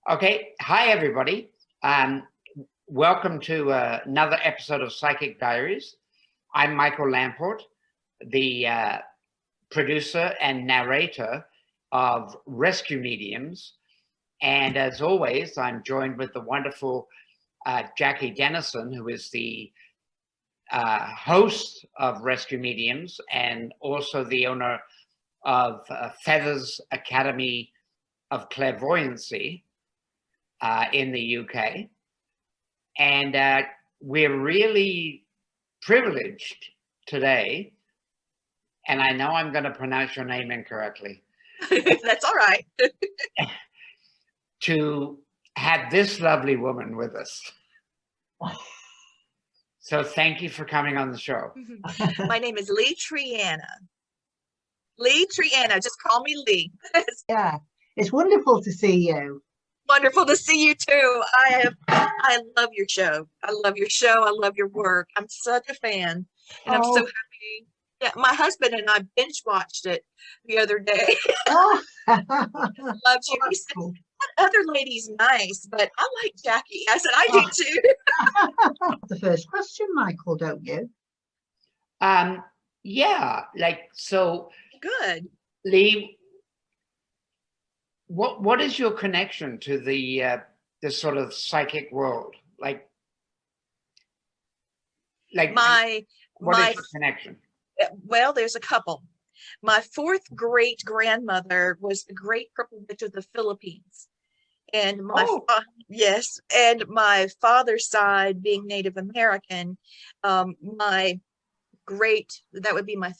Okay, hi everybody. Welcome to another episode of Psychic Diaries. I'm Michael Lamport, the producer and narrator of Rescue Mediums. And as always, I'm joined with the wonderful Jackie Dennison, who is the host of Rescue Mediums and also the owner of Feathers Academy of Clairvoyancy in the UK. And we're really privileged today, and I know I'm going to pronounce your name incorrectly. That's all right. To have this lovely woman with us. So thank you for coming on the show. My name is Leitreanna. Leitreanna, just call me Lee. Yeah, it's wonderful to see you. Wonderful to see you too. I love your show. I love your show. I love your work. I'm such a fan, and I'm so happy. Yeah, my husband and I binge watched it the other day. Loved you. He said, that other lady's nice, but I like Jackie. I said, I do too. The first question, Michael, don't you? Yeah, like, so Good. Lee, what is your connection to the sort of psychic world? Like what is your connection? Well, there's a couple. My fourth great grandmother was the great purple witch of the Philippines. And yes, and my father's side being Native American, that would be my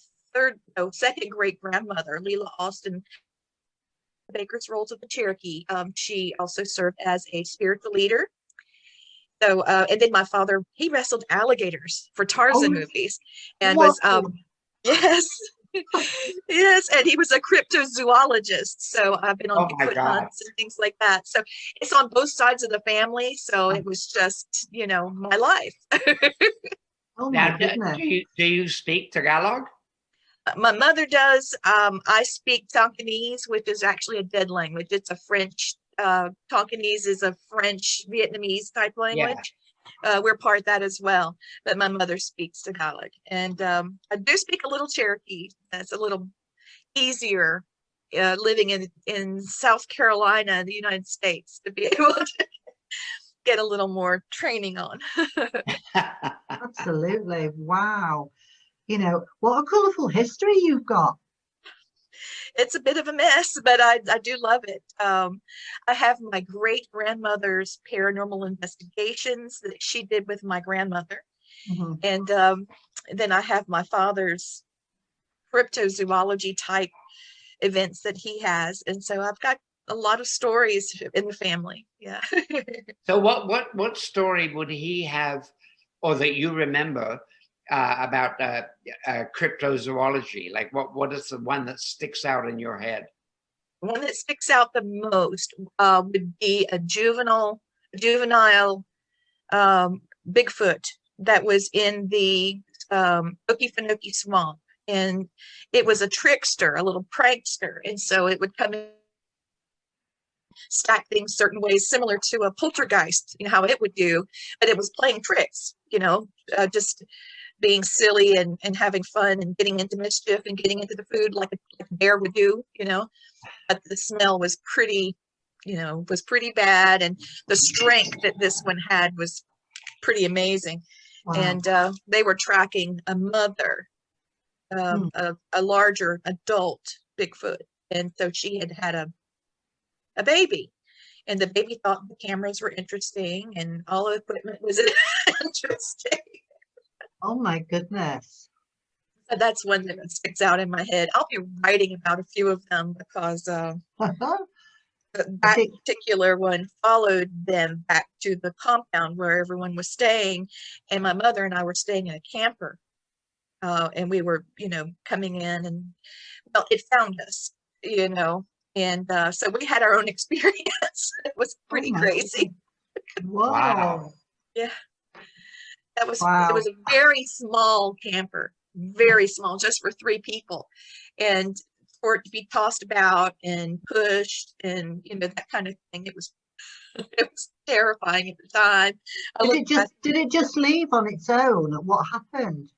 second great grandmother, Leela Austin Baker's Rolls of the Cherokee. She also served as a spiritual leader. So, and then my father, he wrestled alligators for Tarzan movies, and was yes. Yes, and he was a cryptozoologist. So I've been on bigfoot hunts and things like that. So it's on both sides of the family. So it was just, my life. Now, do you speak Tagalog? My mother does. I speak Tonkinese, which is actually a dead language. It's a French. Tonkinese is a French Vietnamese type language. Yeah. We're part of that as well, but my mother speaks Tagalog, and I do speak a little Cherokee. That's a little easier living in South Carolina, the United States, to be able to get a little more training on. Absolutely. Wow. What a colorful history you've got. It's a bit of a mess, but I do love it. I have my great grandmother's paranormal investigations that she did with my grandmother. Mm-hmm. And then I have my father's cryptozoology type events that he has. And so I've got a lot of stories in the family. Yeah. So what story would he have, or that you remember, about cryptozoology? Like what is the one that sticks out in your head? One that sticks out the most would be a juvenile Bigfoot that was in the Okefenokee Swamp, and it was a trickster, a little prankster, and so it would come in, stack things certain ways, similar to a poltergeist, how it would do, but it was playing tricks, just being silly and having fun and getting into mischief and getting into the food like a bear would do, but the smell was pretty bad, and the strength that this one had was pretty amazing. Wow. And they were tracking a mother, a larger adult Bigfoot, and so she had a baby, and the baby thought the cameras were interesting and all the equipment was interesting. Oh my goodness. That's one that sticks out in my head. I'll be writing about a few of them because that particular one followed them back to the compound where everyone was staying, and my mother and I were staying in a camper, and we were coming in, and well, it found us, and so we had our own experience. It was pretty crazy. Wow. Yeah. It was a very small camper, very small, just for 3 people. And for it to be tossed about and pushed and, that kind of thing, it was It was terrifying at the time. Did it just leave on its own? What happened?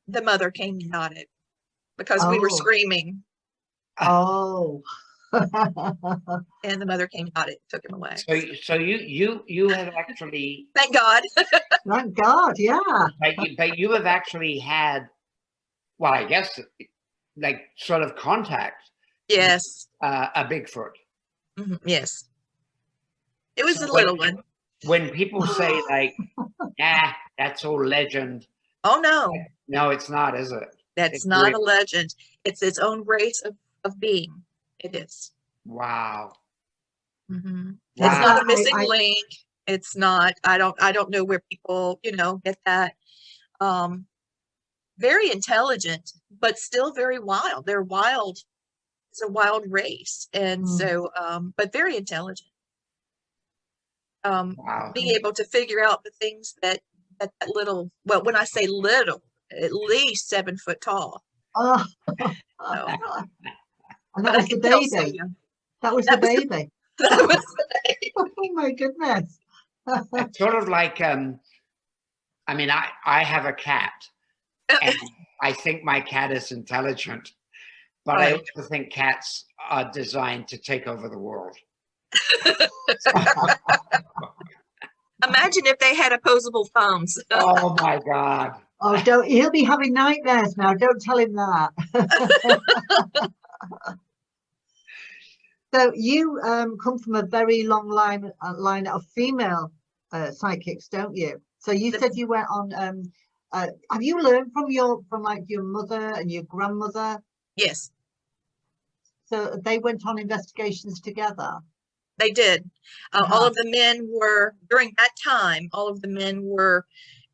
The mother came and got it because we were Oh. screaming, Oh. and the mother came and got it, took him away. So you have actually, Thank God. Thank God, yeah. but you have actually had, well, I guess, like sort of contact Yes. a Bigfoot. Yes. It was So a little one. When people say like, that's all legend. Oh no, No, it's not, is it? that's It's not real. a legend. It's its own race of being. It is. Wow. It's Wow. not a missing link. It's not. I don't know where people, get that. Very intelligent, but still very wild. They're wild. It's a wild race, and so, but very intelligent. Wow. Being able to figure out the things that little. Well, when I say little, at least 7 foot tall. Oh. So, And that was the baby. That was the baby. That was the baby. Oh my goodness. It's sort of like, I mean, I have a cat, and I think my cat is intelligent, but I also think cats are designed to take over the world. Imagine if they had opposable thumbs. Oh my God. Oh, he'll be having nightmares now. Don't tell him that. So you come from a very long line of female psychics, don't you? So you said you went on. Have you learned from your mother and your grandmother? Yes. So they went on investigations together. They did. All of the men were, during that time, all of the men were,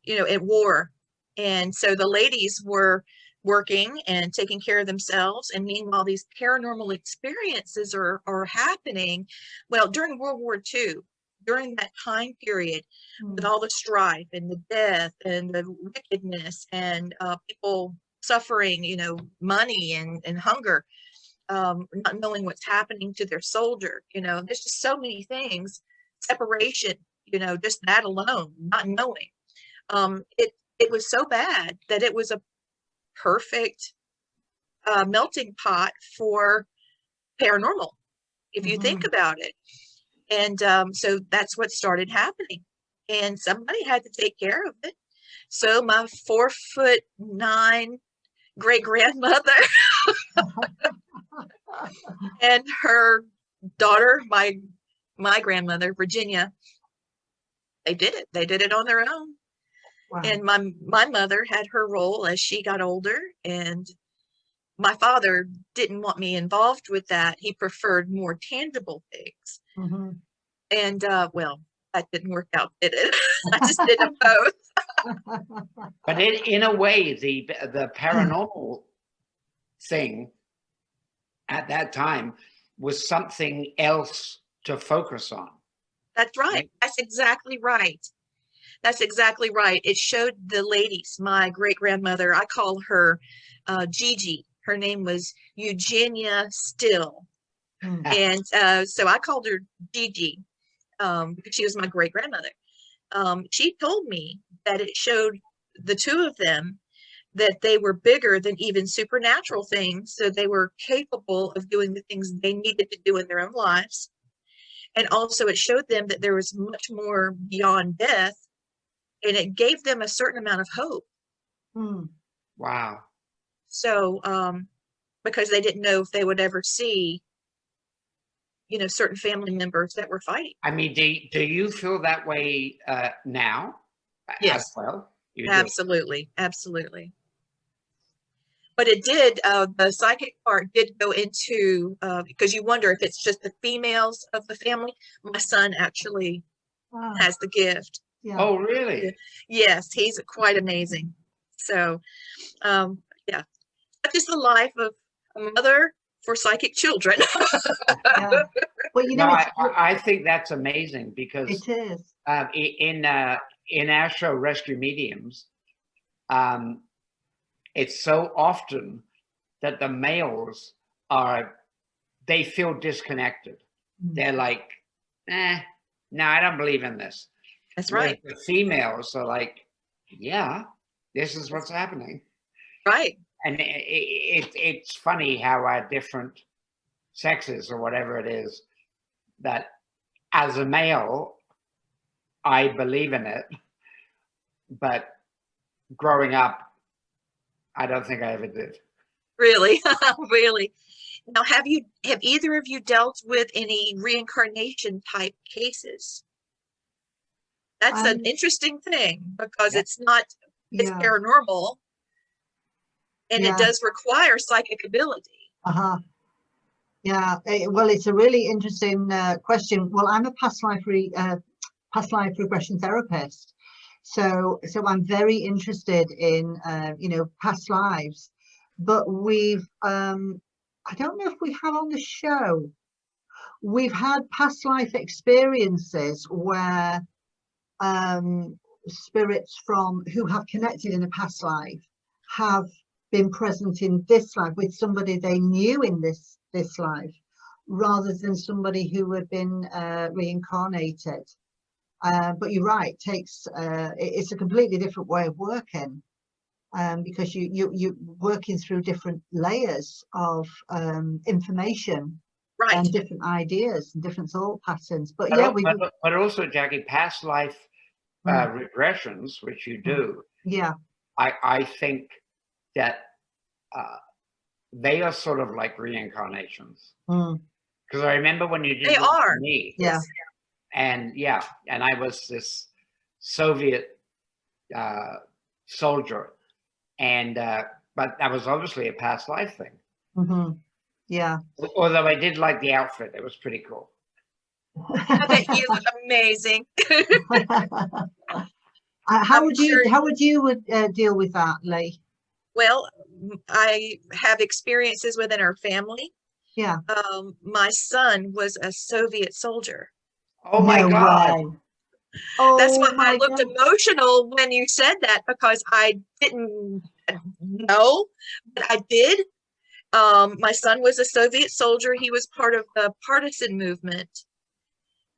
at war. And so the ladies were working and taking care of themselves. And meanwhile, these paranormal experiences are happening. Well, during World War II, during that time period, with all the strife and the death and the wickedness and people suffering, money and hunger, not knowing what's happening to their soldier, there's just so many things, separation, just that alone, not knowing. It was so bad that it was a perfect melting pot for paranormal, if you think about it. And so that's what started happening, and somebody had to take care of it. So my 4'9" great grandmother and her daughter, my grandmother, Virginia, they did it on their own. Wow. And my mother had her role as she got older, and my father didn't want me involved with that. He preferred more tangible things. And well, that didn't work out, did it? I just did them both. But in a way, the paranormal thing at that time was something else to focus on. That's right. That's exactly right. That's exactly right. It showed the ladies, my great grandmother, I call her Gigi. Her name was Eugenia Still. And so I called her Gigi because she was my great grandmother. She told me that it showed the two of them that they were bigger than even supernatural things. So they were capable of doing the things they needed to do in their own lives. And also it showed them that there was much more beyond death, and it gave them a certain amount of hope. Wow. So, because they didn't know if they would ever see, certain family members that were fighting. I mean, do you feel that way now? Yes. As well? Absolutely. Absolutely. But it did, the psychic part did go into, because you wonder if it's just the females of the family. My son actually has the gift. Yeah. Oh, really? Yes, he's quite amazing. So, yeah, that's just the life of a mother for psychic children. Yeah. Well, I think that's amazing because it is. In our show, Rescue Mediums, it's so often that the males they feel disconnected. They're like, no, I don't believe in this. That's Whereas right. the females are like, yeah, this is what's happening. Right. And it's funny how our different sexes or whatever it is, that as a male, I believe in it, but growing up, I don't think I ever did. Really. Really. Now, have either of you dealt with any reincarnation type cases? That's an interesting thing because it's yeah, paranormal, and it does require psychic ability. Yeah, well, it's a really interesting question. Well, I'm a past life regression therapist, so I'm very interested in past lives. But we've I don't know if we have on the show. We've had past life experiences where spirits from who have connected in a past life have been present in this life with somebody they knew in this life, rather than somebody who had been reincarnated. But you're right, it's a completely different way of working, because you're working through different layers of information, Right. and different ideas and different thought patterns. But but also, Jackie, past life regressions, which you do, I think that they are sort of like reincarnations. Because I remember when you did They are. me, Yes. and I was this Soviet soldier, and but that was obviously a past life thing. Yeah. Although I did like the outfit, it was pretty cool. I bet you look amazing. How would you deal with that, Lee? Well, I have experiences within our family. Yeah. My son was a Soviet soldier. Oh my God. Way. Oh, that's why I looked God. emotional when you said that, because I didn't know, but I did. My son was a Soviet soldier. He was part of the partisan movement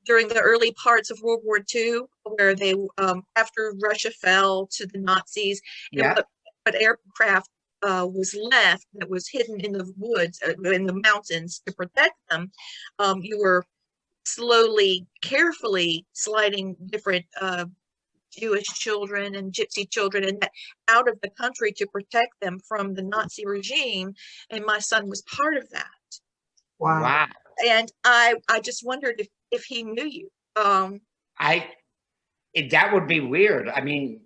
during the early parts of World War II, where they, after Russia fell to the Nazis, what aircraft was left that was hidden in the woods, in the mountains, to protect them, you were slowly, carefully sliding different Jewish children and Gypsy children and out of the country to protect them from the Nazi regime. And my son was part of that. Wow. And I just wondered if he knew you. That would be weird. I mean,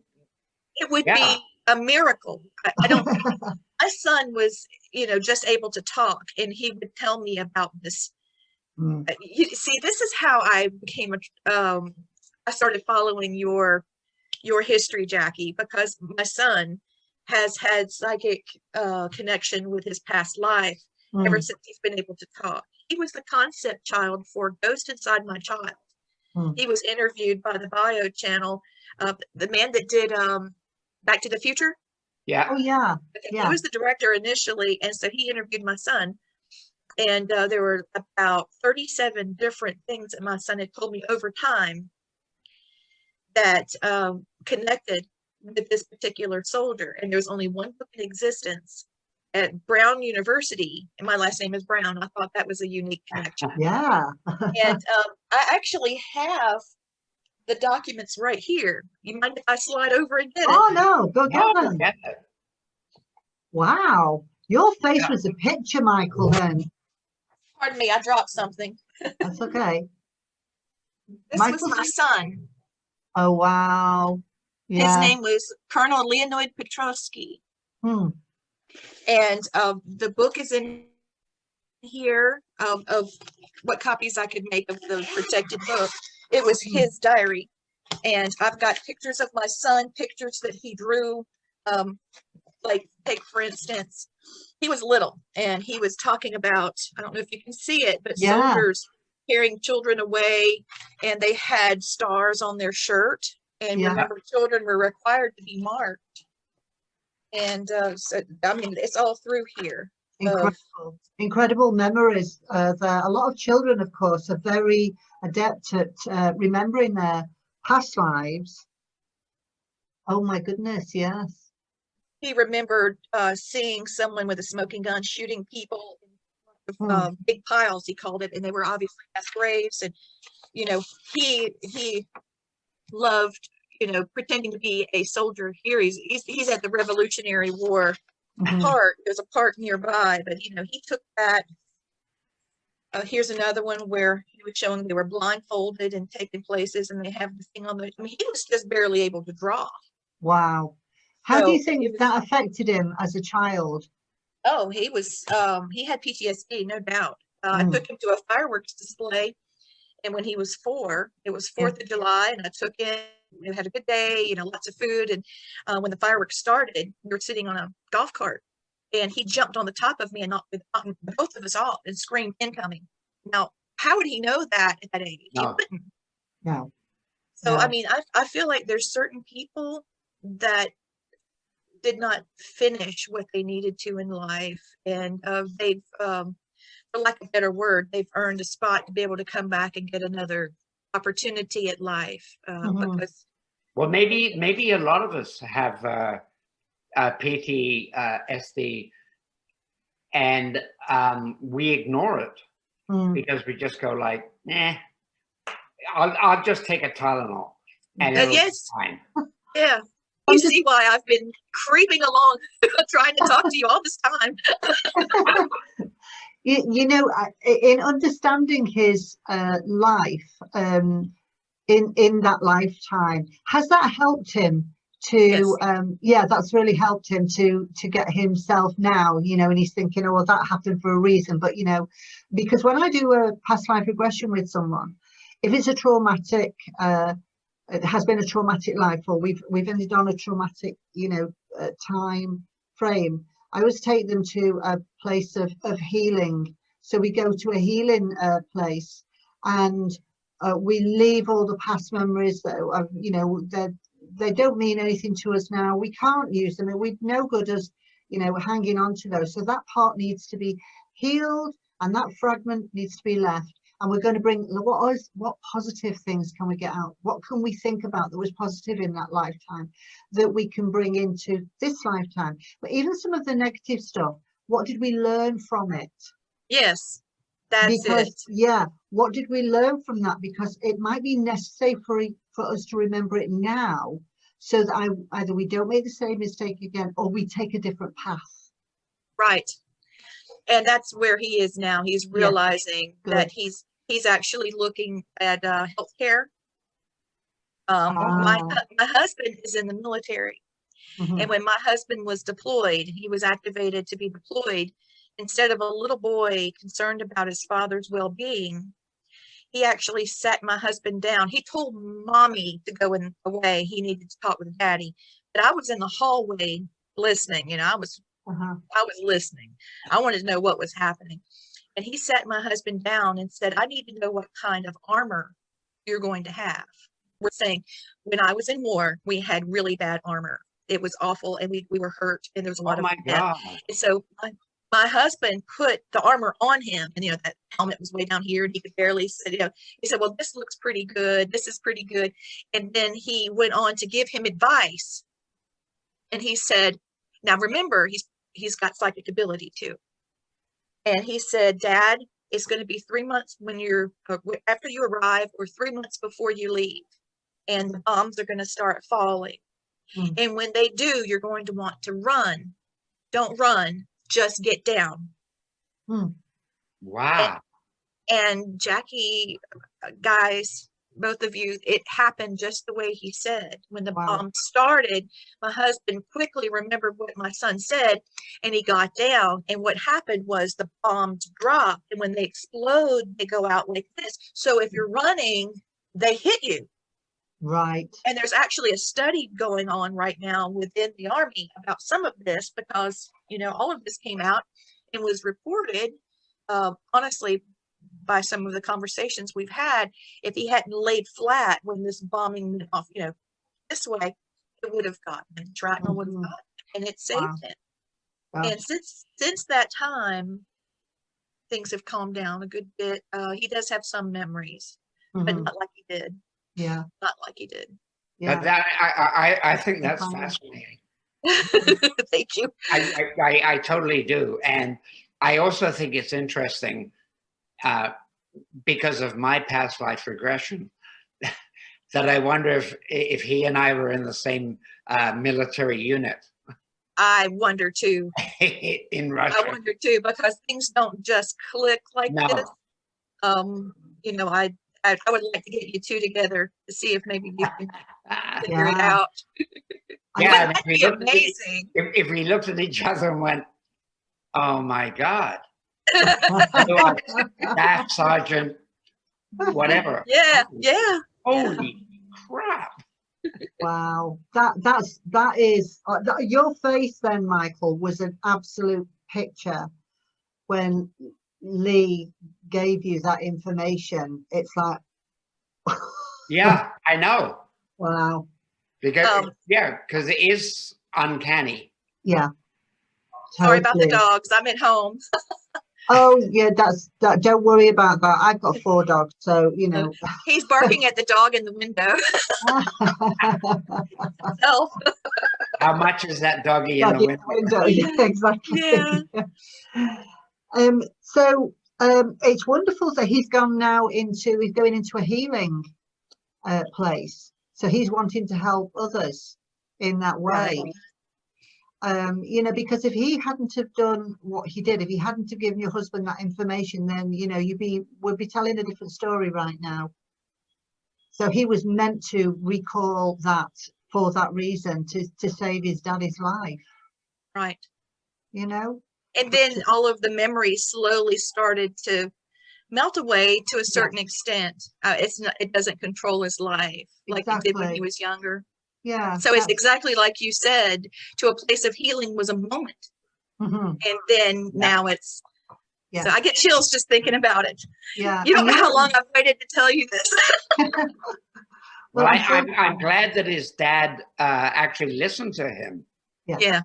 it would be a miracle. I don't. My son was, just able to talk, and he would tell me about this. You see, this is how I became I started following your history, Jackie, because my son has had psychic connection with his past life ever since he's been able to talk. He was the concept child for Ghost Inside My Child. He was interviewed by the Bio channel, the man that did Back to the Future. Yeah. Oh yeah. He was the director initially, and so he interviewed my son. And there were about 37 different things that my son had told me over time that connected with this particular soldier. And there was only one book in existence at Brown University, and my last name is Brown. I thought that was a unique connection. Yeah. And I actually have the documents right here. You mind if I slide over and get it? Oh no, go get them. Get it. Wow. Your face was a picture, Michael, then. Pardon me, I dropped something. That's okay. This was my son. Oh, wow. Yeah. His name was Colonel Leonid Petrovsky. And the book is in here of what copies I could make of the protected book. It was his diary. And I've got pictures of my son, pictures that he drew. Like, take for instance, he was little and he was talking about, I don't know if you can see it, but soldiers carrying children away, and they had stars on their shirt. And remember, children were required to be marked. And so, I mean, it's all through here. Incredible memories there. A lot of children, of course, are very adept at remembering their past lives. Oh my goodness, yes. He remembered seeing someone with a smoking gun shooting people in big piles, he called it, and they were obviously mass graves. And he loved pretending to be a soldier here. He's at the Revolutionary War park. There's a park nearby, but he took that. Here's another one where he was showing they were blindfolded and taken places, and they have the thing on the. I mean, he was just barely able to draw. Wow. How do you think that affected him as a child? Oh, he had PTSD, no doubt. I took him to a fireworks display, and when he was 4, it was 4th of July, and I took him. We had a good day, lots of food. And when the fireworks started, we were sitting on a golf cart, and he jumped on the top of me and knocked both of us off and screamed incoming. Now, how would he know that at that age? No. He wouldn't. No. So, No. I mean, I feel like there's certain people that did not finish what they needed to in life, and they've, for lack of a better word, they've earned a spot to be able to come back and get another opportunity at life. Because maybe a lot of us have PTSD, and we ignore it because we just go like, nah, I'll just take a Tylenol and it'll be fine. Yeah. You see why I've been creeping along trying to talk to you all this time. In understanding his life in that lifetime, has that helped him to that's really helped him to get himself now, and he's thinking, oh well, that happened for a reason. But because when I do a past life regression with someone, if it's a traumatic it has been a traumatic life, or we've ended on a traumatic time frame, I always take them to a place of healing. So we go to a healing place, and we leave all the past memories that they don't mean anything to us now. We can't use them, and we're no good as hanging on to those. So that part needs to be healed, and that fragment needs to be left. And we're going to bring what positive things can we get out? What can we think about that was positive in that lifetime that we can bring into this lifetime? But even some of the negative stuff, what did we learn from it? Yes, that's it. Yeah, what did we learn from that? Because it might be necessary for us to remember it now, so that either we don't make the same mistake again, or we take a different path. Right. And that's where he is now. He's realizing that he's actually looking at healthcare. My husband is in the military, and when my husband was deployed, he was activated to be deployed. Instead of a little boy concerned about his father's well-being, he actually sat my husband down. He told mommy to go away. He needed to talk with daddy, but I was in the hallway listening. I was listening. I wanted to know what was happening. And he sat my husband down and said, I need to know what kind of armor you're going to have. We're saying, when I was in war, we had really bad armor. It was awful, and we were hurt, and there was a lot of death. And so my husband put the armor on him, and that helmet was way down here, and he could barely sit. He said, well, this looks pretty good. This is pretty good. And then he went on to give him advice. And he said, now remember, he's got psychic ability too. And he said, Dad, it's going to be 3 months when you're after you arrive, or 3 months before you leave, and the bombs are going to start falling. And when they do, you're going to want to run. Don't run, just get down. Wow. And Jackie, guys, both of you, it happened just the way he said. When the bomb started, my husband quickly remembered what my son said, and he got down. And what happened was the bombs dropped, and when they explode, they go out like this. So if you're running, they hit you. Right. And there's actually a study going on right now within the Army about some of this, because all of this came out and was reported, honestly, by some of the conversations we've had. If he hadn't laid flat when this bombing went off, this way, it would have gotten him. Shrapnel would have gotten him, and it saved him. Gosh. And since that time, things have calmed down a good bit. He does have some memories, but Mhm. not like he did. Yeah. Not like he did. But Yeah. I think that's Fine. fascinating. Thank you. I totally do. And I also think it's interesting because of my past life regression that I wonder if he and I were in the same military unit I wonder too. in I Russia. wonder too, because things don't just click like No. this. You know, I would like to get you two together to see if maybe you can figure it Yeah. out. Yeah, Wouldn't that be amazing? if we looked at each other and went, "Oh my God, you are Staff Sergeant, whatever." Yeah, yeah. Holy crap! Wow, that is your face then, Michael, was an absolute picture when Lee gave you that information. It's like, Yeah, I know. wow, Because because it is uncanny. yeah, Sorry about the totally. dogs. I'm at home. Oh yeah, that. Don't worry about that. I've got 4 dogs, so you know. He's barking at the dog in the window. So, How much is that doggy in the Doggy in window? the window. Yeah, exactly. yeah. So it's wonderful that he's going into a healing place. So he's wanting to help others in that way. Right. You know, because if he hadn't have done what he did, if he hadn't have given your husband that information, then you know would be telling a different story right now. So he was meant to recall that for that reason, to save his daddy's life. Right. You know. And then all of the memories slowly started to melt away to a certain extent. It doesn't control his life like it did when he was younger. Yeah. So it's exactly like you said, to a place of healing was a moment. Mhm. And then now it's, Yeah. so I get chills just thinking about it. Yeah. You don't know how long I've waited to tell you this. Well, I'm sure- I'm glad that his dad actually listened to him. Yeah.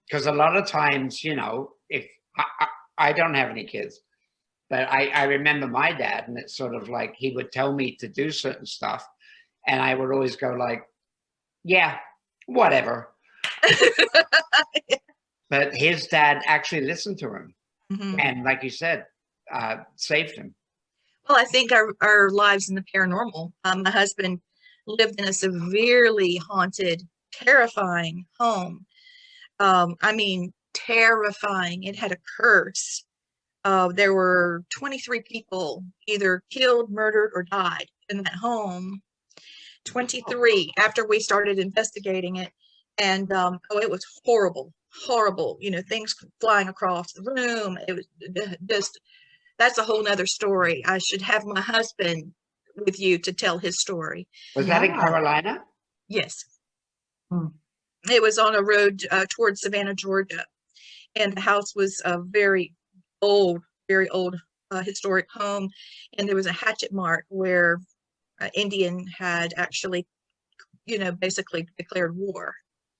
Because a lot of times, you know, if I don't have any kids, but I remember my dad, and it's sort of like he would tell me to do certain stuff, and I would always go like, "Yeah, whatever." But his dad actually listened to him, and like you said, saved him. Well, I think our lives in the paranormal. My husband lived in a severely haunted, terrifying home. I mean, terrifying. It had a curse. There were 23 people either killed, murdered, or died in that home. 23 after we started investigating it. And it was horrible, horrible. You know, things flying across the room. It was just, that's a whole nother story. I should have my husband with you to tell his story. Was that in Carolina? Yes. It was on a road towards Savannah, Georgia. And the house was a very old historic home. And there was a hatchet mark where Indian had actually, you know, basically declared war.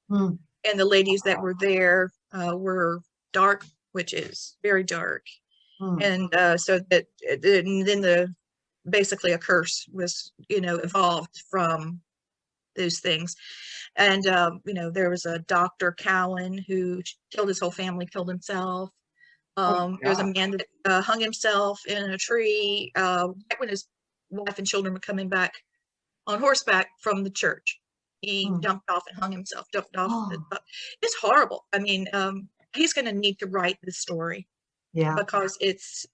And the ladies that were there were dark witches, very dark. And so that then basically a curse was, you know, evolved from those things. And you know, there was a Dr. Cowan who killed his whole family, killed himself. There was a man that hung himself in a tree right when his wife and children were coming back on horseback from the church. He jumped off and hung himself, jumped off. It's horrible. I mean, he's going to need to write this story. Yeah. Because it's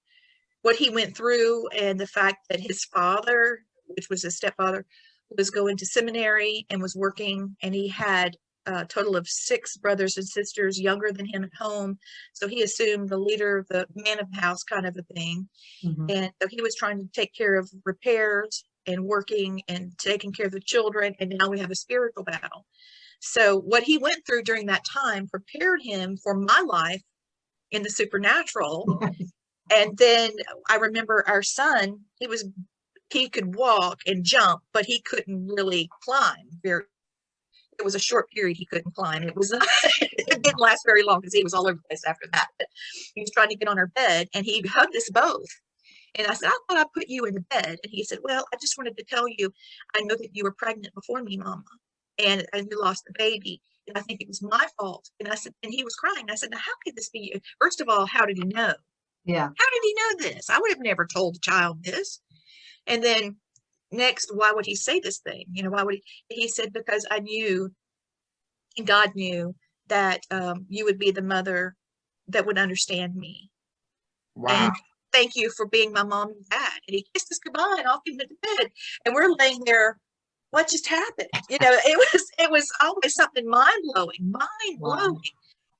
what he went through, and the fact that his father, which was his stepfather, was going to seminary and was working, and he had a total of 6 brothers and sisters younger than him at home. So he assumed the leader, the man of the house kind of a thing. And so he was trying to take care of repairs and working and taking care of the children. And now we have a spiritual battle. So what he went through during that time prepared him for my life in the supernatural. And then I remember our son, he could walk and jump, but he couldn't really climb very. it was a short period he couldn't climb. It was it didn't last very long because he was all over the place after that. But he was trying to get on our bed, and he hugged us both. And I said, I thought I put you in the bed. And he said, well, I just wanted to tell you, I know that you were pregnant before me, Mama, and you lost the baby. And I think it was my fault. And I said, and he was crying. I said, now, how could this be you? First of all, how did he know? Yeah. How did he know this? I would have never told a child this. And then next, why would he say this thing? You know, why would he said, because I knew, and God knew that you would be the mother that would understand me. Wow. And thank you for being my mom and dad. And he kissed us goodbye and off he went to bed. And we're laying there, what just happened? You know, it was always something mind-blowing. Wow.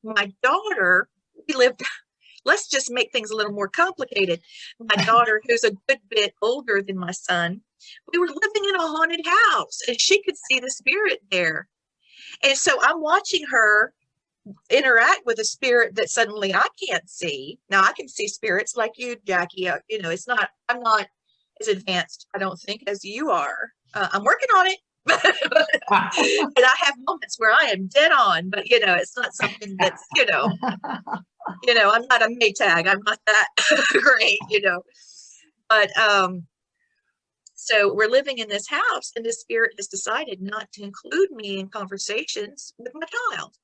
My daughter, we lived, let's just make things a little more complicated. My daughter, who's a good bit older than my son, we were living in a haunted house, and she could see the spirit there. And so I'm watching her interact with a spirit that suddenly I can't see. Now I can see spirits like you, Jackie. You know, I'm not as advanced, I don't think, as you are. I'm working on it. And I have moments where I am dead on, but you know, it's not something that's, you know, I'm not a Maytag. I'm not that great, you know. But so we're living in this house, and this spirit has decided not to include me in conversations with my child.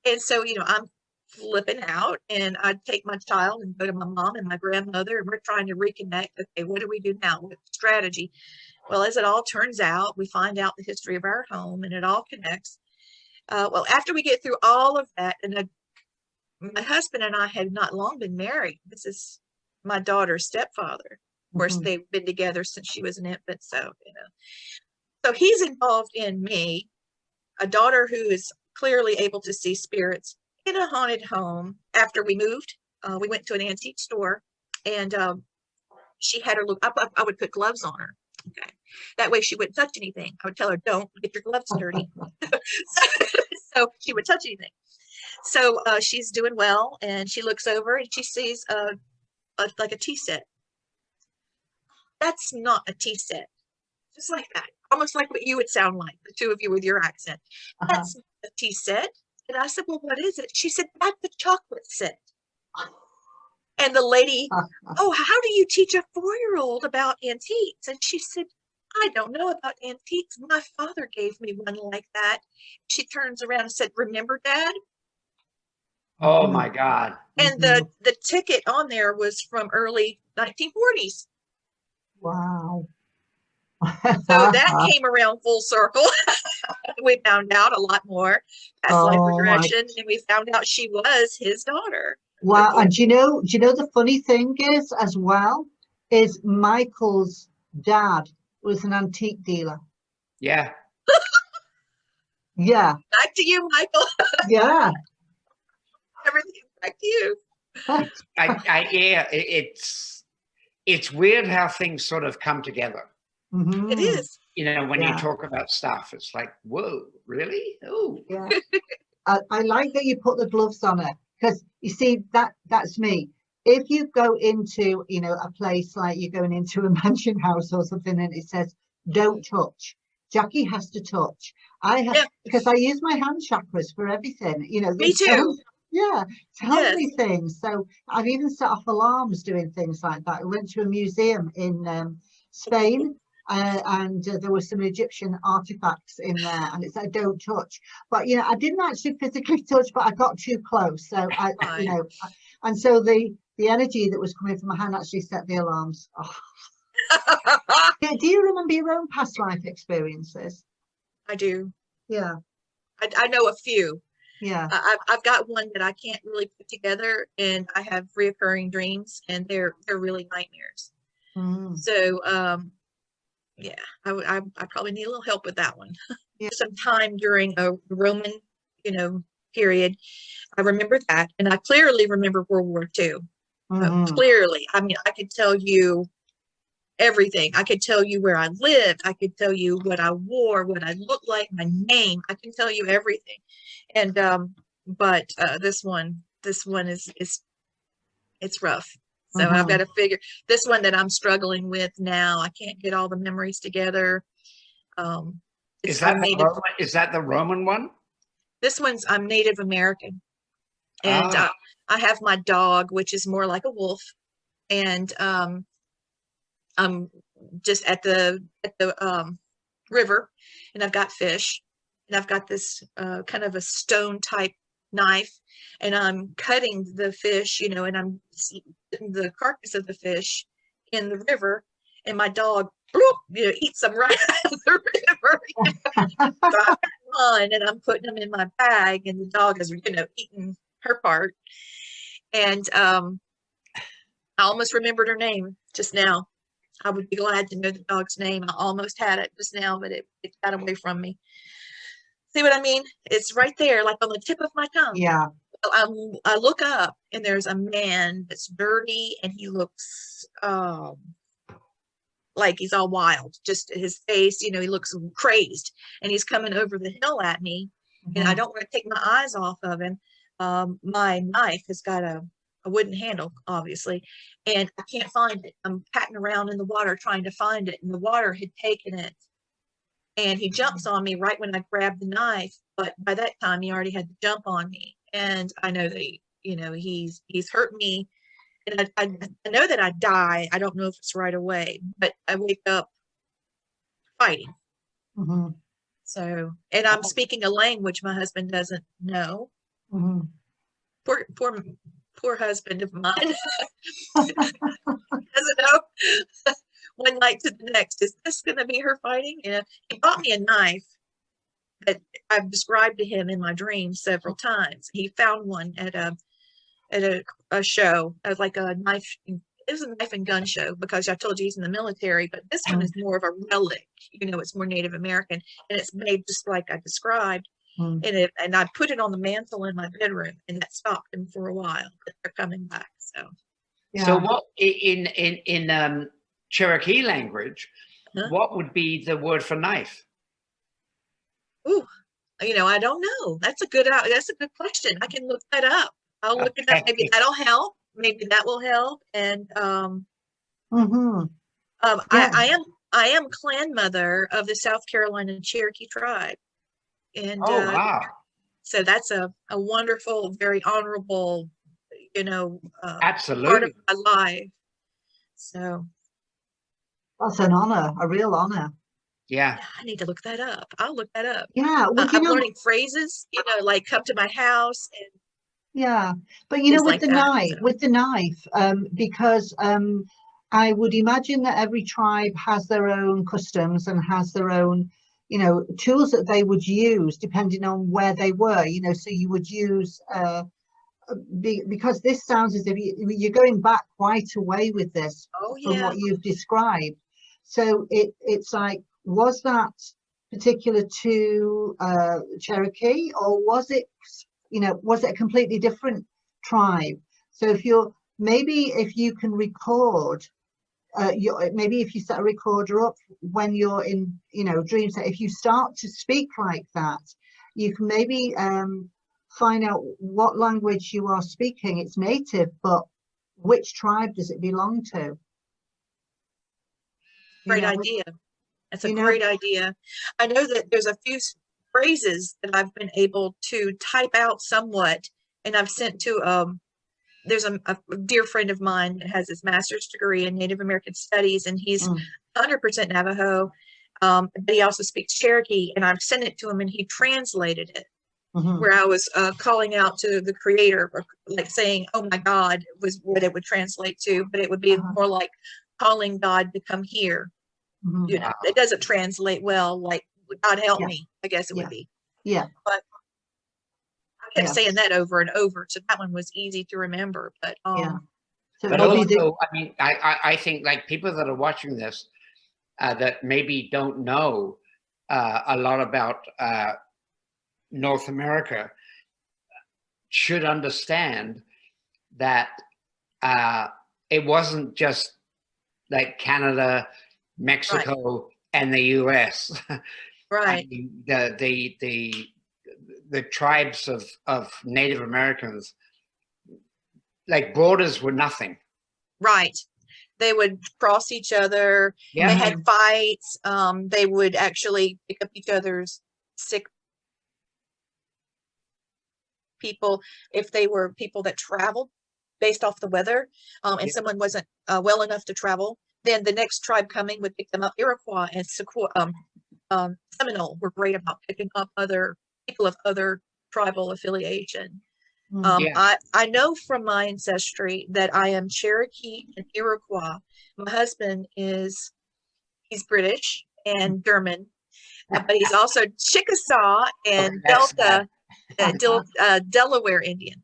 And so, you know, I'm flipping out, and I take my child and go to my mom and my grandmother, and we're trying to reconnect. Okay, what do we do now? What strategy? Well, as it all turns out, we find out the history of our home, and it all connects. Well, after we get through all of that, and my husband and I had not long been married. This is my daughter's stepfather. Of course, they've been together since she was an infant. So, you know, so he's involved in me, a daughter who is clearly able to see spirits in a haunted home. After we moved, we went to an antique store, and she had her look up. I would put gloves on her. Okay. That way she wouldn't touch anything. I would tell her, don't get your gloves dirty. So she would touch anything. So she's doing well, and she looks over and she sees like a tea set. That's not a tea set. Just like that. Almost like what you would sound like, the two of you with your accent. That's not a tea set. And I said, well, what is it? She said, that's the chocolate set. And the lady, oh, how do you teach a 4-year-old about antiques? And she said, I don't know about antiques. My father gave me one like that. She turns around and said, remember, Dad? Oh my God. And the ticket on there was from early 1940s. Wow. So that came around full circle. We found out a lot more past life regression, and we found out she was his daughter. Wow. And do you know the funny thing is as well is Michael's dad was an antique dealer. Yeah. Yeah. Back to you, Michael. Yeah. Everything back to you. Yeah, it's weird how things sort of come together. It is. You know, when you talk about stuff, it's like, whoa, really? Oh. Yeah. I like that you put the gloves on her, because you see, that's me. If you go into, you know, a place like you're going into a mansion house or something, and it says, don't touch, Jackie has to touch. I have, because I use my hand chakras for everything, you know. Me too. Yeah, tell me things. So I've even set off alarms doing things like that. I went to a museum in Spain, and there were some Egyptian artifacts in there, and it said don't touch. But you know, I didn't actually physically touch, but I got too close. So you know, and so the energy that was coming from my hand actually set the alarms. Oh. Do you remember your own past life experiences? I do. Yeah. I know a few. Yeah. I've got one that I can't really put together, and I have reoccurring dreams, and they're really nightmares. So yeah, I probably need a little help with that one. Yeah. Sometime during a Roman, you know, period, I remember that, and I clearly remember World War II. Clearly, I mean, I could tell you everything. I could tell you where I lived. I could tell you what I wore, what I looked like, my name. I can tell you everything. And but this one is it's rough. So I've got to figure this one that I'm struggling with now. I can't get all the memories together. Is that the Roman one? This one's I'm Native American, and I have my dog, which is more like a wolf, and I'm just at the river, and I've got fish, and I've got this kind of a stone type knife, and I'm cutting the fish, you know, and I'm putting the carcass of the fish in the river, and my dog, bloop, you know, eats them right out of the river. So I on, and I'm putting them in my bag, and the dog is, you know, eating her part. And I almost remembered her name just now. I would be glad to know the dog's name. I almost had it just now, but it got away from me. See what I mean? It's right there, like on the tip of my tongue. Yeah. I look up, and there's a man that's dirty, and he looks like he's all wild. Just his face, you know, he looks crazed, and he's coming over the hill at me, and I don't want to take my eyes off of him. My knife has got a wooden handle, obviously, and I can't find it. I'm patting around in the water trying to find it, and the water had taken it. And he jumps on me right when I grab the knife, but by that time he already had to jump on me. And I know that you know, he's hurt me, and I know that I die. I don't know if it's right away, but I wake up fighting. So, and I'm speaking a language my husband doesn't know. Poor husband of mine doesn't know. One night to the next, is this going to be her fighting? And he bought me a knife that I've described to him in my dreams several times. He found one at a show, like a knife. It was a knife and gun show, because I told you he's in the military, but this one is more of a relic. You know, it's more Native American, and it's made just like I described. And I put it on the mantle in my bedroom, and that stopped him for a while. But they're coming back. So, Yeah. So what in Cherokee language, what would be the word for knife? Ooh, you know, I don't know. That's a good question. I can look that up. I'll look it up. Maybe that'll help. Maybe that will help. And I am clan mother of the South Carolina Cherokee tribe. And wow. So that's a wonderful, very honorable, you know, Absolutely, part of my life. So that's an honor, a real honor. Yeah. I need to look that up. I'll look that up. Yeah. Well, I'm learning phrases, you know, like come to my house. And yeah. But, you know, with like the knife, because I would imagine that every tribe has their own customs and has their own, you know, tools that they would use depending on where they were, you know, so you would use, because this sounds as if you're going back quite a way with this from what you've described. So it's like, was that particular to Cherokee, or was it, you know, was it a completely different tribe? So if you can record, maybe if you set a recorder up when you're in, you know, dreams, if you start to speak like that, you can maybe find out what language you are speaking. It's native, but which tribe does it belong to? Great idea. That's a great idea. I know that there's a few phrases that I've been able to type out somewhat, and I've sent to there's a dear friend of mine that has his master's degree in Native American Studies, and he's 100% Navajo, but he also speaks Cherokee, and I've sent it to him, and he translated it, where I was calling out to the creator, or like saying, oh my God, was what it would translate to, but it would be more like calling God to come here. You know, it doesn't translate well, like God help me, I guess it would be. Yeah. But I kept saying that over and over, so that one was easy to remember. But So but also, I mean, I think like people that are watching this that maybe don't know a lot about North America should understand that it wasn't just like Canada, Mexico, and the U.S. Right. I mean, the tribes of Native Americans, like borders were nothing. Right. They would cross each other. Yeah. They had fights. They would actually pick up each other's sick people if they were people that traveled based off the weather, and Yeah. someone wasn't well enough to travel. Then the next tribe coming would pick them up. Iroquois and Seminole were great about picking up other people of other tribal affiliation. Yeah. I know from my ancestry that I am Cherokee and Iroquois. My husband he's British and German, but he's also Chickasaw and that's Delta, Delaware Indian.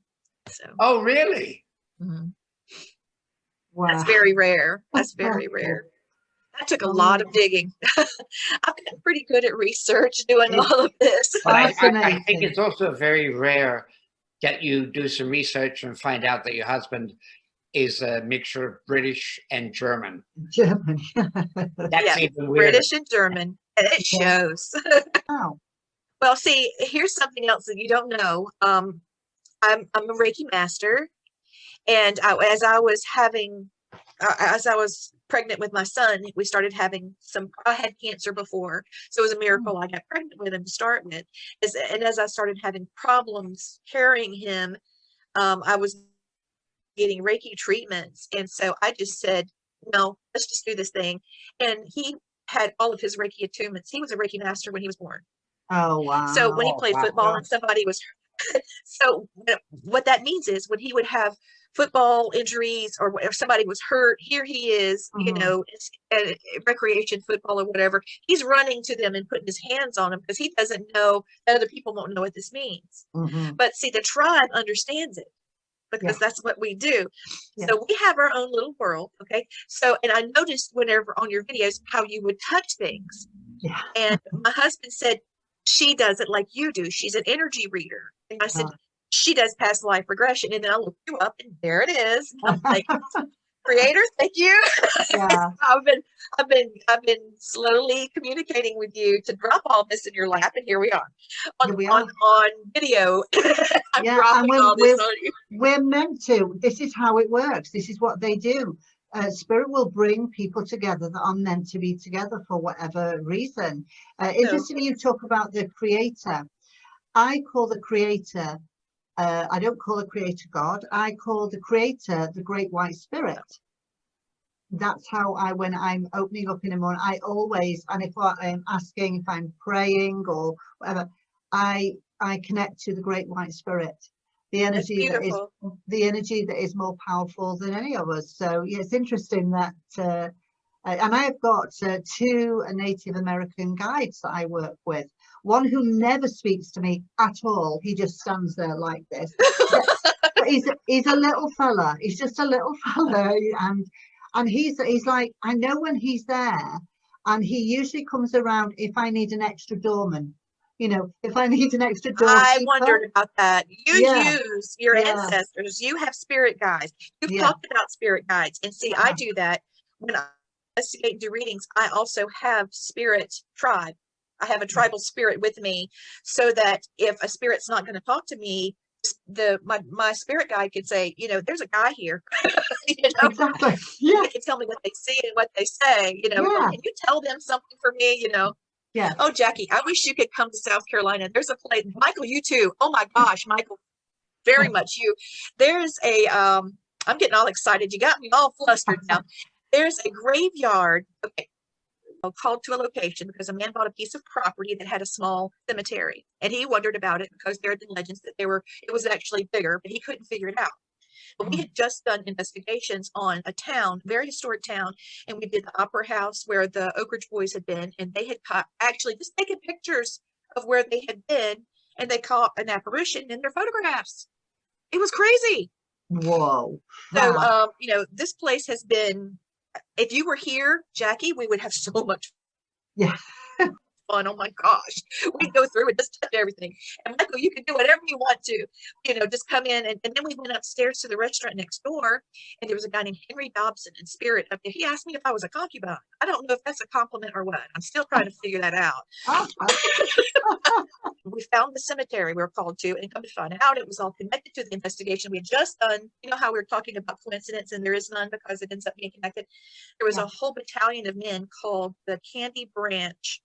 So, Oh, really? mhm. Wow. That's very rare. That's very rare. That took a lot of digging. I've gotten pretty good at research doing all of this. But I think Fascinating. it's also very rare that you do some research and find out that your husband is a mixture of British and German. German. That's Yeah, even weirder. British and German, and it Yeah. shows. Wow. Well, see, here's something else that you don't know. I'm a Reiki master, and as I was pregnant with my son, we started having I had cancer before, so it was a miracle I got pregnant with him to start with. And as I started having problems carrying him, I was getting Reiki treatments, and so I just said, no, let's just do this thing. And he had all of his Reiki attunements. He was a Reiki master when he was born. Oh, wow. So when he Oh, played wow. football and somebody was so what that means is when he would have football injuries or if somebody was hurt, here he is, you know, at recreation football or whatever, he's running to them and putting his hands on them because he doesn't know that other people won't know what this means. But see, the tribe understands it because that's what we do. So we have our own little world. Okay. So, and I noticed whenever on your videos how you would touch things. And my husband said, she does it like you do. She's an energy reader. And I said, she does past life regression. And then I looked you up and there it is. I'm like, creator, thank you. Yeah. I've been slowly communicating with you to drop all this in your lap, and here we are on video. I'm dropping all this on you. We're meant to. This is how it works. This is what they do. Spirit will bring people together that are meant to be together for whatever reason. Interestingly, you talk about the creator. I call the creator, I don't call the creator God. I call the creator the great white spirit. That's how when I'm opening up in the morning, I always, and if I'm asking, if I'm praying or whatever, I connect to the great white spirit. The energy that is more powerful than any of us. So yeah, it's interesting that, and I've got 2 Native American guides that I work with. One who never speaks to me at all. He just stands there like this. But he's a little fella. He's just a little fella, and he's like, I know when he's there, and he usually comes around if I need an extra doorman. You know, if I need an extra doorkeeper. I wondered about that. You use your ancestors. You have spirit guides. You've talked about spirit guides. And see, I do that when I investigate and do readings. I also have spirit tribe. I have a tribal spirit with me so that if a spirit's not going to talk to me, my spirit guide could say, you know, there's a guy here. You know? Exactly. Yeah. They can tell me what they see and what they say. You know, can you tell them something for me? You know. Yeah. Oh, Jackie, I wish you could come to South Carolina. There's a place. Michael, you too. Oh my gosh, Michael, very much you. There's I'm getting all excited. You got me all flustered now. There's a graveyard. Okay. I called to a location because a man bought a piece of property that had a small cemetery, and he wondered about it because there had been legends that it was actually bigger, but he couldn't figure it out. But we had just done investigations on a town, very historic town, and we did the Opera House where the Oak Ridge Boys had been, and they had actually just taken pictures of where they had been, and they caught an apparition in their photographs. It was crazy. Whoa. So, Wow. you know, this place has been. If you were here, Jackie, we would have so much. Yeah. fun. Oh my gosh. We'd go through and just touch everything. And Michael, you can do whatever you want to, just come in. And then we went upstairs to the restaurant next door, and there was a guy named Henry Dobson in spirit up there. He asked me if I was a concubine. I don't know if that's a compliment or what. I'm still trying to figure that out. We found the cemetery we were called to, and come to find out it was all connected to the investigation we had just done. You know how we were talking about coincidence, and there is none because it ends up being connected. There was a whole battalion of men called the Candy Branch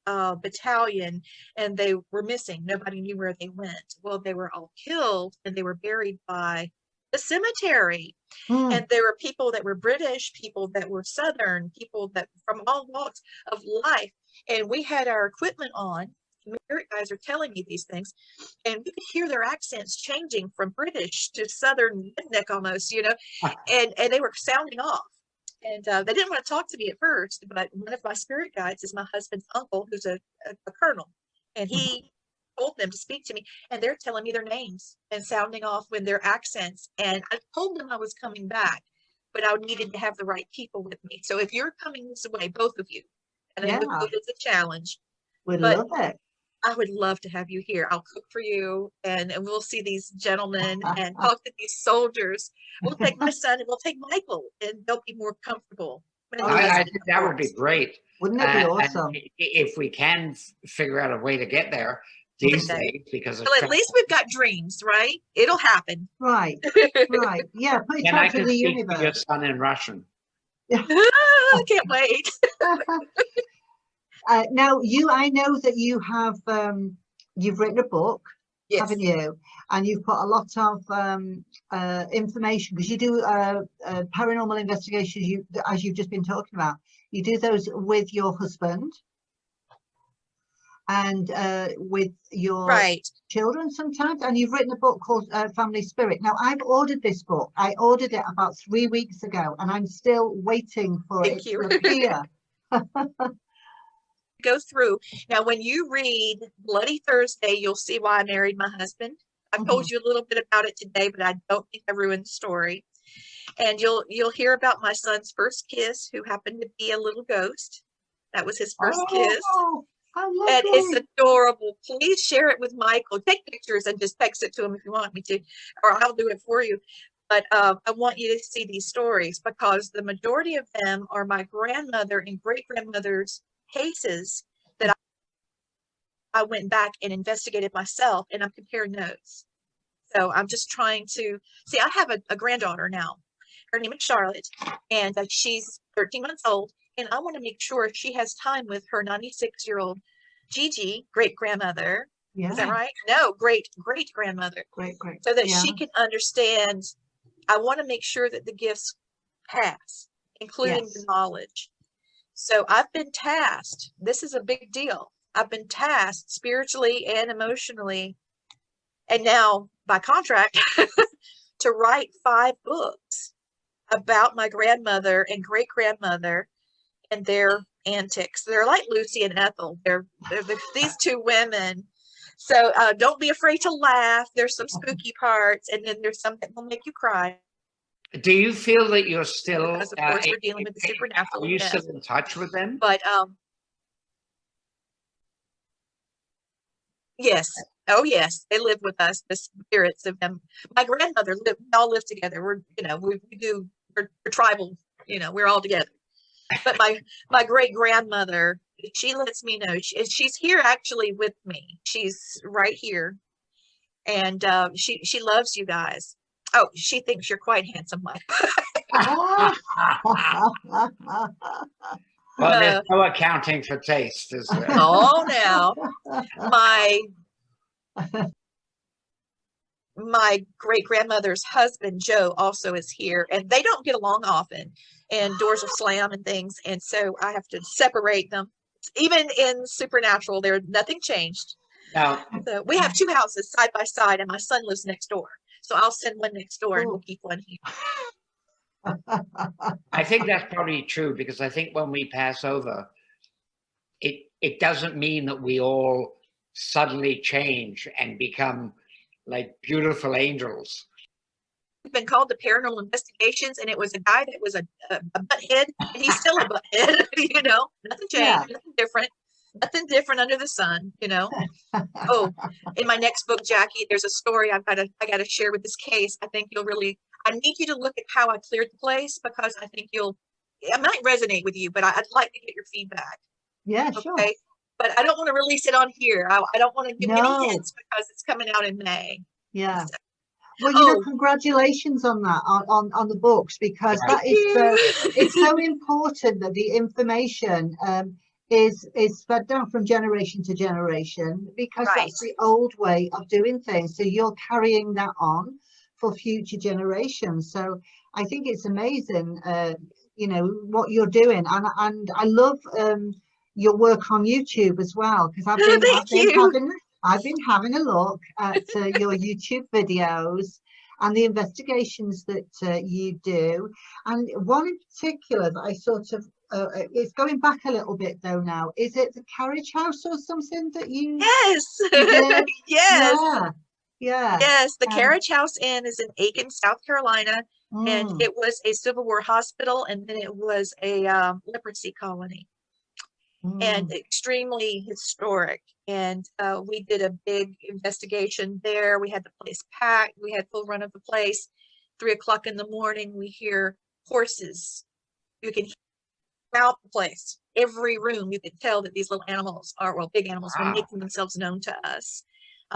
Battalion, and they were missing. Nobody knew where they went. Well, they were all killed, and they were buried by the cemetery. And there were people that were British, people that were Southern, people that from all walks of life. And we had our equipment on. Spirit guys are telling me these things, and you could hear their accents changing from British to Southern redneck almost, and they were sounding off. And they didn't want to talk to me at first, but one of my spirit guides is my husband's uncle, who's a colonel, and he told them to speak to me, and they're telling me their names and sounding off with their accents. And I told them I was coming back, but I needed to have the right people with me. So if you're coming this way, both of you, and I know it's a challenge, we'd love it. I would love to have you here. I'll cook for you, and we'll see these gentlemen and talk to these soldiers. We'll take my son and we'll take Michael, and they'll be more comfortable. I think that would be great. Wouldn't it be awesome? If we can figure out a way to get there these days, because at least we've got dreams, right? It'll happen. Right. Yeah, put it out to the universe. Your son in Russian. I can't wait. Now, I know that you have, you've written a book, haven't you? And you've put a lot of information, because you do paranormal investigations, as you've just been talking about. You do those with your husband and with your children sometimes. And you've written a book called Family Spirit. Now, I've ordered this book. I ordered it about 3 weeks ago, and I'm still waiting for it to appear. Go through. Now, when you read Bloody Thursday, you'll see why I married my husband. I told you a little bit about it today, but I don't think I ruined the story. And you'll hear about my son's first kiss, who happened to be a little ghost. That was his first kiss. And it's adorable. Please share it with Michael. Take pictures and just text it to him if you want me to, or I'll do it for you. But I want you to see these stories, because the majority of them are my grandmother and great-grandmother's cases that I went back and investigated myself, and I'm comparing notes. So I'm just trying to see. I have a granddaughter now. Her name is Charlotte, and she's 13 months old, and I want to make sure she has time with her 96-year-old Gigi, great-grandmother. Is that right? No, great-grandmother. So that she can understand. I want to make sure that the gifts pass, including the knowledge. So I've been tasked. This is a big deal. I've been tasked spiritually and emotionally, and now by contract, to write 5 books about my grandmother and great-grandmother and their antics. They're like Lucy and Ethel. They're these 2 women. So don't be afraid to laugh. There's some spooky parts, and then there's some that will make you cry. Do you feel that you're still, because of course we're dealing with the supernatural? Are you still in touch with them? But yes. Oh yes, they live with us, the spirits of them. My grandmother we all live together. We're tribal, we're all together. But my great grandmother, she lets me know, she's here actually with me. She's right here, and she loves you guys. Oh, she thinks you're quite handsome, Mike. Well, there's no accounting for taste, is there? Oh, now my great-grandmother's husband, Joe, also is here, and they don't get along often, and doors will slam and things, and so I have to separate them. Even in supernatural, nothing changed. Now, so we have 2 houses side by side, and my son lives next door. So I'll send one next door, and we'll keep one here. I think that's probably true, because I think when we pass over, it doesn't mean that we all suddenly change and become like beautiful angels. We've been called to paranormal investigations, and it was a guy that was a butthead, and he's still a butthead. Nothing changed, nothing different. Nothing different under the sun, you know. Oh, in my next book, Jackie, there's a story I gotta share with this case. I think you'll really. I need you to look at how I cleared the place, because I think it might resonate with you, but I'd like to get your feedback. Yeah, sure. Okay, but I don't want to release it on here. I don't want to give any hints because it's coming out in May. Yeah. So, Well, you know, congratulations on that, on the books, because that is it's so important that the information is fed down from generation to generation, because that's the old way of doing things. So you're carrying that on for future generations. So I think it's amazing, you know, what you're doing, and I love your work on YouTube as well, because I've been having a look at your YouTube videos and the investigations that you do. And one in particular that I sort of, it's going back a little bit though now. Is it the carriage house or something that you did? Yes. Yeah. Yes, the Carriage House Inn is in Aiken, South Carolina, and it was a Civil War hospital, and then it was a leprosy colony. And extremely historic. And we did a big investigation there. We had the place packed. We had full run of the place. 3 o'clock in the morning, we hear horses. You can hear throughout the place. Every room, you could tell that these little animals big animals were making themselves known to us.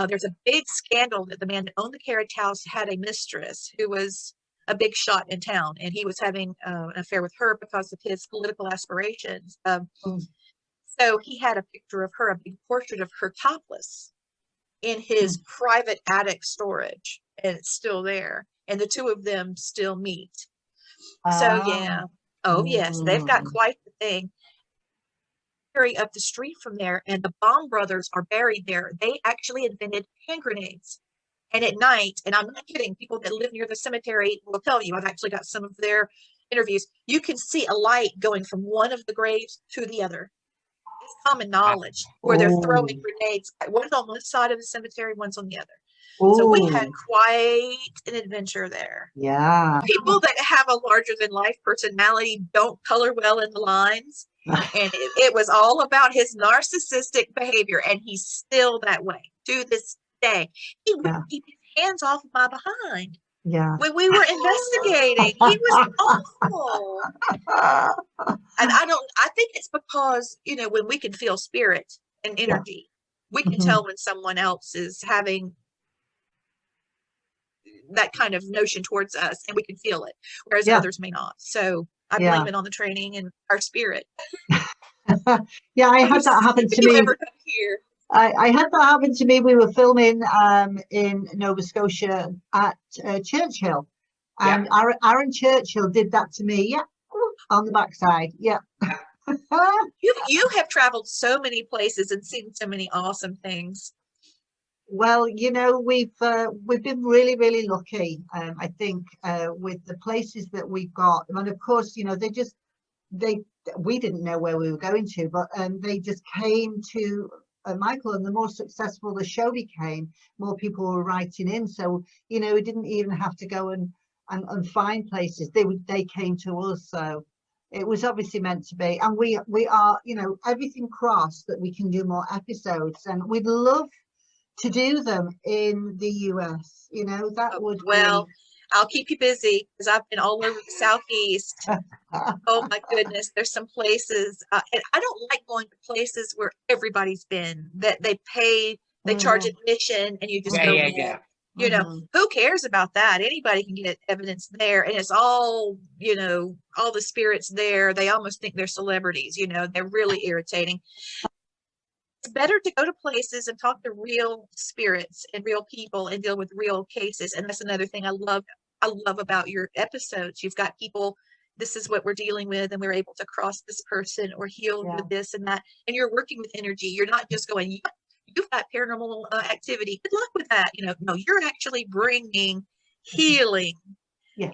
There's a big scandal that the man that owned the carriage house had a mistress who was a big shot in town, and he was having an affair with her because of his political aspirations. So he had a picture of her, a big portrait of her topless, in his private attic storage, and it's still there. And the two of them still meet. So yeah. Oh yes, they've got quite the thing. Up the street from there, and the Baum brothers are buried there. They actually invented hand grenades. And at night, and I'm not kidding, people that live near the cemetery will tell you, I've actually got some of their interviews, you can see a light going from one of the graves to the other. It's common knowledge where they're throwing grenades. One's on one side of the cemetery, one's on the other. So we had quite an adventure there. Yeah. People that have a larger than life personality don't color well in the lines. And it was all about his narcissistic behavior. And he's still that way to this day. He would keep his hands off my behind. Yeah. When we were investigating, he was awful. And I think it's because, you know, when we can feel spirit and energy, we can tell when someone else is having that kind of notion towards us, and we can feel it, whereas others may not. So I blame it on the training and our spirit. Yeah, I had that happen to me. I had that happen to me. We were filming in Nova Scotia at Churchill, and Aaron Churchill did that to me. Yeah, on the backside. Yeah. You have traveled so many places and seen so many awesome things. Well, you know, we've been really, really lucky. I think with the places that we've got, and of course, you know, we didn't know where we were going to, but they just came to Michael, and the more successful the show became, more people were writing in. So, you know, we didn't even have to go and find places. They came to us. So it was obviously meant to be. And we are, you know, everything crossed that we can do more episodes, and we'd love to do them in the US. You know, that would be... I'll keep you busy because I've been all over the Southeast. Oh my goodness, there's some places, and I don't like going to places where everybody's been, that they charge admission, and you just go. You know, who cares about that? Anybody can get evidence there, and it's all, you know, all the spirits there. They almost think they're celebrities. You know, they're really irritating. It's better to go to places and talk to real spirits and real people and deal with real cases. And that's another thing I love about your episodes. You've got people, this is what we're dealing with, and we're able to cross this person or heal with this and that. And you're working with energy. You're not just going, you've got paranormal activity. Good luck with that. You know, no, you're actually bringing healing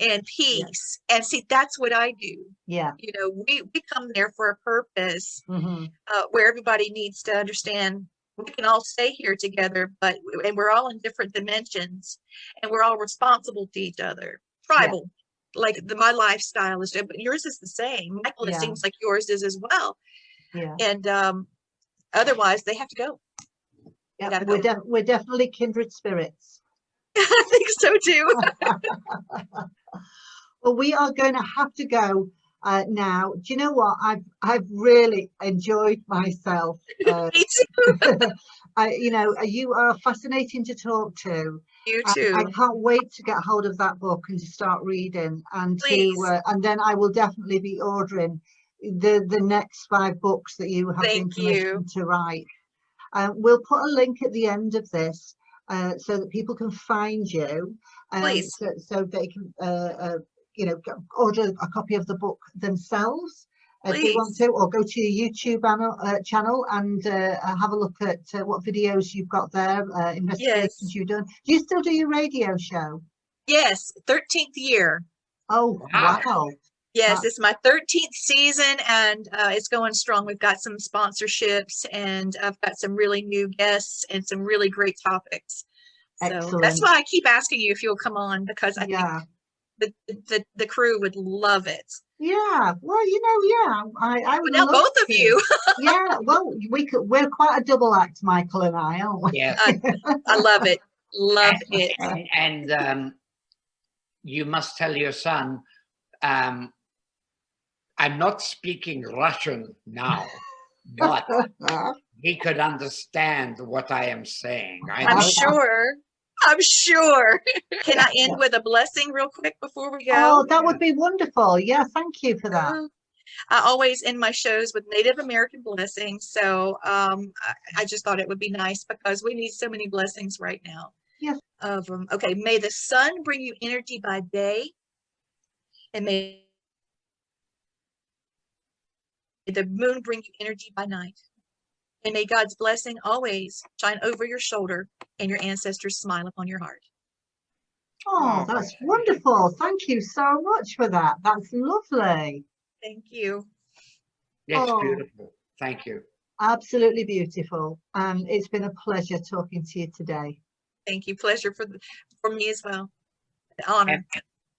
and peace. And see, that's what I do. Yeah. You know, we come there for a purpose where everybody needs to understand we can all stay here together, and we're all in different dimensions, and we're all responsible to each other. Tribal, like my lifestyle is, but yours is the same. Michael, it seems like yours is as well. Yeah. And Otherwise, they have to go. Yeah, Gotta we're definitely kindred spirits. I think so too. Well, we are going to have to go now. Do you know what? I've really enjoyed myself. Me too. You are fascinating to talk to. You I too. can't wait to get hold of that book and to start reading, and Please. and then I will definitely be ordering the next 5 books that you have been Thank you. commissioned to write. We'll put a link at the end of this so that people can find you, Please. so they can order a copy of the book themselves if they want Please. to, or go to your YouTube channel and have a look at what videos you've got there, investigations Yes. you've done. Do you still do your radio show? Yes. 13th year. Oh, Wow. wow. Yes, it's my 13th season, and it's going strong. We've got some sponsorships, and I've got some really new guests and some really great topics. So Excellent. that's why I keep asking you if you'll come on, because I Yeah. think the crew would love it. Yeah, well, I would Now love both of to. you. Yeah, well, we're quite a double act, Michael and I, aren't we? Yes. I love it. Love it. And you must tell your son, I'm not speaking Russian now, but he could understand what I am saying. I'm sure. I'm sure. Can I end with a blessing real quick before we go? Oh, that would be wonderful. Yeah, thank you for that. I always end my shows with Native American blessings. So I just thought it would be nice because we need so many blessings right now. Yes. Okay, may the sun bring you energy by day, and may the moon bring you energy by night. And may God's blessing always shine over your shoulder and your ancestors smile upon your heart. Oh, that's wonderful. Thank you so much for that. That's lovely. Thank you. That's Oh. beautiful. Thank you. Absolutely beautiful. It's been a pleasure talking to you today. Thank you. Pleasure for me as well. An honor.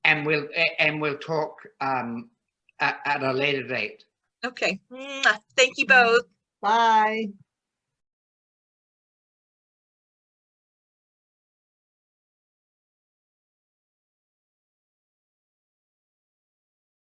And we'll talk at a later date. Okay. Thank you both. Bye.